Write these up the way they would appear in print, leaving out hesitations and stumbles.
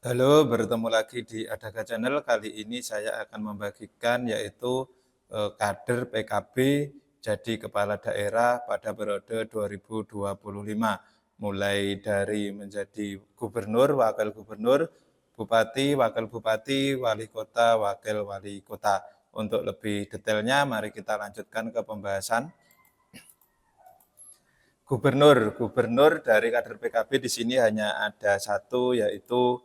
Halo, bertemu lagi di Adaka Channel. Kali ini saya akan membagikan yaitu kader PKB jadi kepala daerah pada periode 2025. Mulai dari menjadi gubernur, wakil gubernur, bupati, wakil bupati, wali kota, wakil wali kota. Untuk lebih detailnya, mari kita lanjutkan ke pembahasan. Gubernur dari kader PKB di sini hanya ada satu, yaitu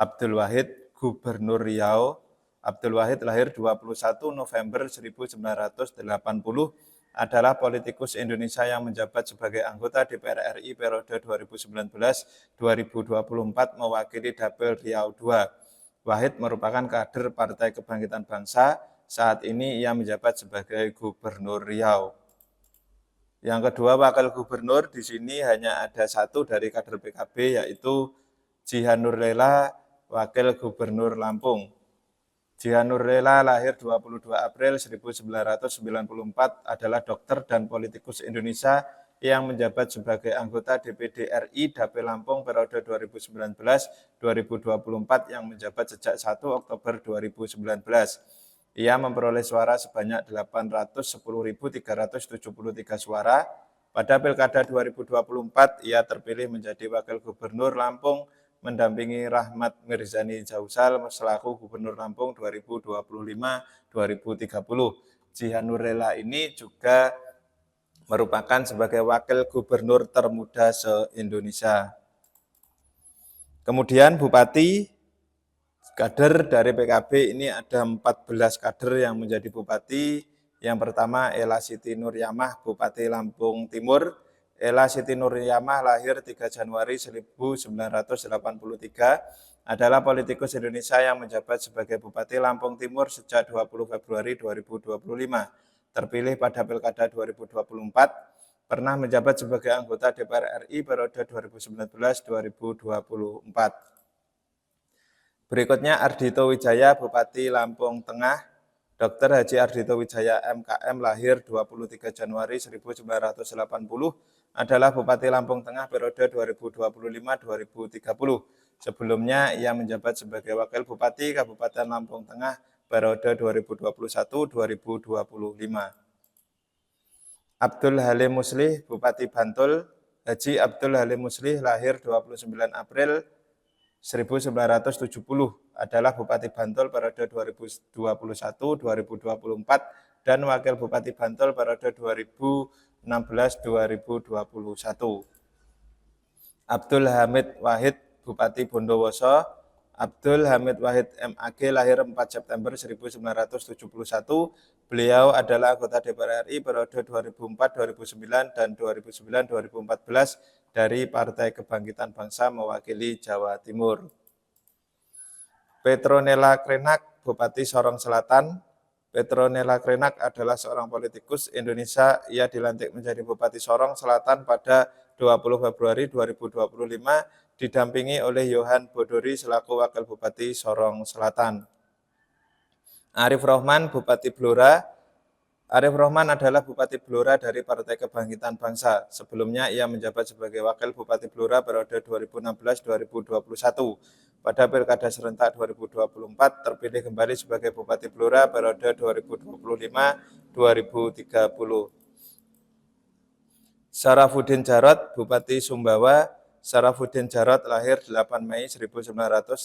Abdul Wahid, Gubernur Riau. Abdul Wahid lahir 21 November 1980, adalah politikus Indonesia yang menjabat sebagai anggota DPR RI periode 2019-2024 mewakili Dapil Riau II. Wahid merupakan kader Partai Kebangkitan Bangsa. Saat ini ia menjabat sebagai Gubernur Riau. Yang kedua, wakil gubernur di sini hanya ada satu dari kader PKB, yaitu Jihanur Lela, wakil gubernur Lampung. Jihanur Lela lahir 22 April 1994, adalah dokter dan politikus Indonesia yang menjabat sebagai anggota DPD RI Dapil Lampung periode 2019-2024 yang menjabat sejak 1 Oktober 2019. Ia memperoleh suara sebanyak 810.373 suara. Pada Pilkada 2024, ia terpilih menjadi Wakil Gubernur Lampung, mendampingi Rahmat Mirzani Jausal selaku Gubernur Lampung 2025-2030. Jihanur Lela ini juga merupakan sebagai Wakil Gubernur termuda se-Indonesia. Kemudian Bupati, kader dari PKB ini ada 14 kader yang menjadi bupati. Yang pertama, Ella Siti Nuryamah, Bupati Lampung Timur. Ella Siti Nuryamah lahir 3 Januari 1983, adalah politikus Indonesia yang menjabat sebagai Bupati Lampung Timur sejak 20 Februari 2025. Terpilih pada Pilkada 2024, pernah menjabat sebagai anggota DPR RI periode 2019-2024. Berikutnya Ardhito Wijaya, Bupati Lampung Tengah. Dr. Haji Ardhito Wijaya MKM lahir 23 Januari 1980, adalah Bupati Lampung Tengah periode 2025-2030. Sebelumnya ia menjabat sebagai Wakil Bupati Kabupaten Lampung Tengah periode 2021-2025. Abdul Halim Muslih, Bupati Bantul. Haji Abdul Halim Muslih lahir 29 April 1970, adalah Bupati Bantul periode 2021-2024 dan Wakil Bupati Bantul periode 2016-2021. Abdul Hamid Wahid, Bupati Bondowoso. Abdul Hamid Wahid MAG lahir 4 September 1971. Beliau adalah anggota DPR RI periode 2004-2009 dan 2009-2014 dari Partai Kebangkitan Bangsa mewakili Jawa Timur. Petronella Krenak, Bupati Sorong Selatan. Petronella Krenak adalah seorang politikus Indonesia. Ia dilantik menjadi Bupati Sorong Selatan pada 20 Februari 2025, didampingi oleh Yohan Bodori selaku Wakil Bupati Sorong Selatan. Arif Rohman, Bupati Blora. Arif Rohman adalah Bupati Blora dari Partai Kebangkitan Bangsa. Sebelumnya ia menjabat sebagai Wakil Bupati Blora periode 2016-2021. Pada Pilkada Serentak 2024 terpilih kembali sebagai Bupati Blora periode 2025-2030. Sarafuddin Jarot, Bupati Sumbawa. Sarafuddin Jarot lahir 8 Mei 1964,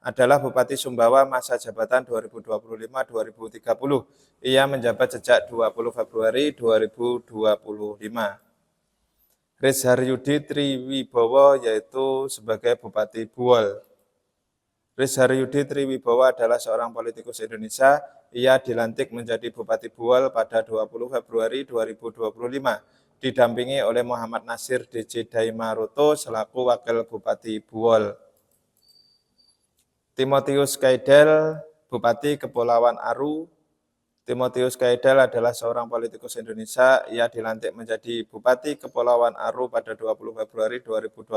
adalah Bupati Sumbawa masa jabatan 2025-2030. Ia menjabat sejak 20 Februari 2025. Rizharyudi Triwibowo yaitu sebagai Bupati Buol. Rizharyudi Triwibowo adalah seorang politikus Indonesia. Ia dilantik menjadi Bupati Buol pada 20 Februari 2025, didampingi oleh Muhammad Nasir DC Daimaroto selaku Wakil Bupati Buol. Timotius Kaidel, Bupati Kepulauan Aru. Timotius Kaidel adalah seorang politikus Indonesia. Ia dilantik menjadi Bupati Kepulauan Aru pada 20 Februari 2025,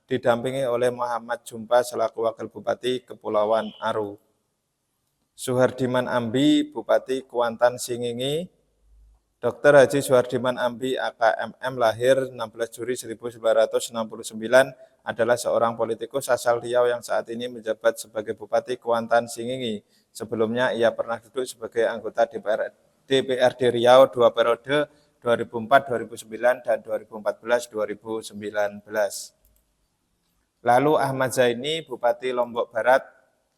didampingi oleh Muhammad Jumpa selaku Wakil Bupati Kepulauan Aru. Suhardiman Ambi, Bupati Kuantan Singingi. Dr. Haji Suhardiman Ambi AKMM lahir 16 Juli 1969, adalah seorang politikus asal Riau yang saat ini menjabat sebagai Bupati Kuantan Singingi. Sebelumnya ia pernah duduk sebagai anggota DPRD Riau 2 periode 2004-2009 dan 2014-2019. Lalu Ahmad Zaini, Bupati Lombok Barat.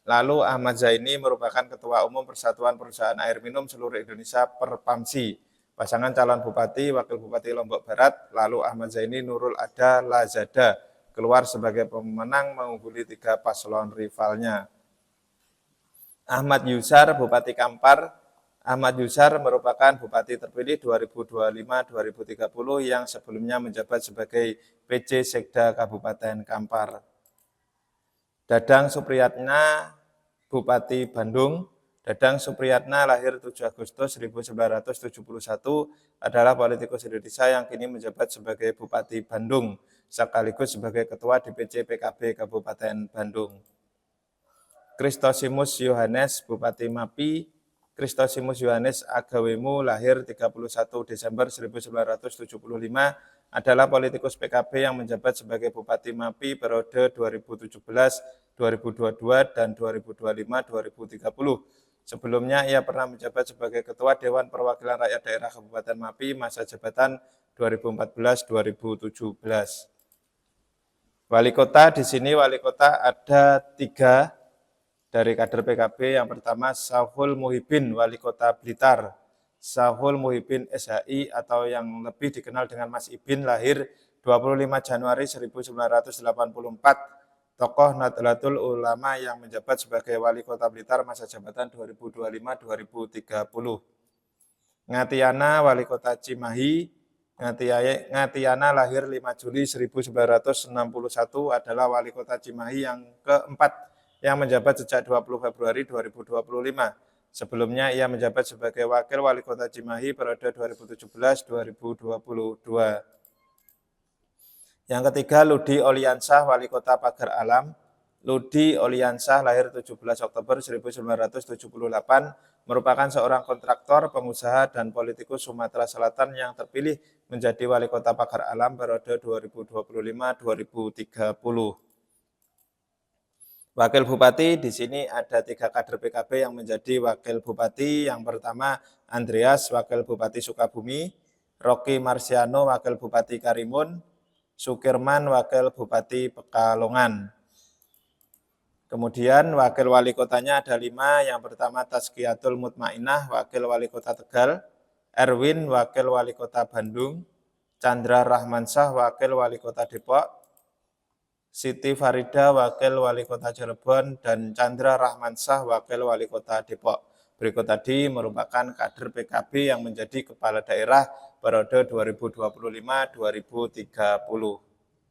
Lalu Ahmad Zaini merupakan Ketua Umum Persatuan Perusahaan Air Minum Seluruh Indonesia Perpamsi. Pasangan calon Bupati, Wakil Bupati Lombok Barat, lalu Ahmad Zaini Nurul Ada Lazada, keluar sebagai pemenang mengungguli 3 paslon rivalnya. Ahmad Yusar, Bupati Kampar. Ahmad Yusar merupakan Bupati terpilih 2025-2030 yang sebelumnya menjabat sebagai PJ Sekda Kabupaten Kampar. Dadang Supriyatna, Bupati Bandung. Dadang Supriyatna lahir 7 Agustus 1971, adalah politikus Indonesia yang kini menjabat sebagai Bupati Bandung, sekaligus sebagai Ketua DPC PKB Kabupaten Bandung. Kristosimus Yohanes, Bupati Mapi. Kristosimus Yohanes Agawemu lahir 31 Desember 1975, adalah politikus PKB yang menjabat sebagai Bupati Mapi periode 2017, 2022, dan 2025-2030. Sebelumnya ia pernah menjabat sebagai Ketua Dewan Perwakilan Rakyat Daerah Kabupaten Mapi masa jabatan 2014-2017. Wali kota, di sini wali kota ada 3 dari kader PKB. Yang pertama Saiful Muhibin, Wali Kota Blitar. Saiful Muhibin SHI atau yang lebih dikenal dengan Mas Ibin, lahir 25 Januari 1984. Tokoh Nahdlatul Ulama yang menjabat sebagai Wali Kota Blitar masa jabatan 2025-2030. Ngatiana, Wali Kota Cimahi. Ngatiana lahir 5 Juli 1961, adalah Wali Kota Cimahi yang keempat yang menjabat sejak 20 Februari 2025. Sebelumnya ia menjabat sebagai Wakil Wali Kota Cimahi periode 2017-2022. Yang ketiga, Ludi Oliansah, Wali Kota Pagar Alam. Ludi Oliansah lahir 17 Oktober 1978, merupakan seorang kontraktor, pengusaha, dan politikus Sumatera Selatan yang terpilih menjadi Wali Kota Pagar Alam periode 2025-2030. Wakil Bupati, di sini ada 3 kader PKB yang menjadi Wakil Bupati. Yang pertama Andreas, Wakil Bupati Sukabumi. Rocky Marsiano, Wakil Bupati Karimun. Sukirman, Wakil Bupati Pekalongan. Kemudian Wakil Wali Kotanya ada 5. Yang pertama Tazkiyatul Mutmainah, Wakil Wali Kota Tegal. Erwin, Wakil Wali Kota Bandung. Chandra Rahmansyah, Wakil Wali Kota Depok. Siti Farida, Wakil Wali Kota Cirebon, dan Chandra Rahmansyah, Wakil Wali Kota Depok. Berikut tadi merupakan kader PKB yang menjadi kepala daerah periode 2025-2030.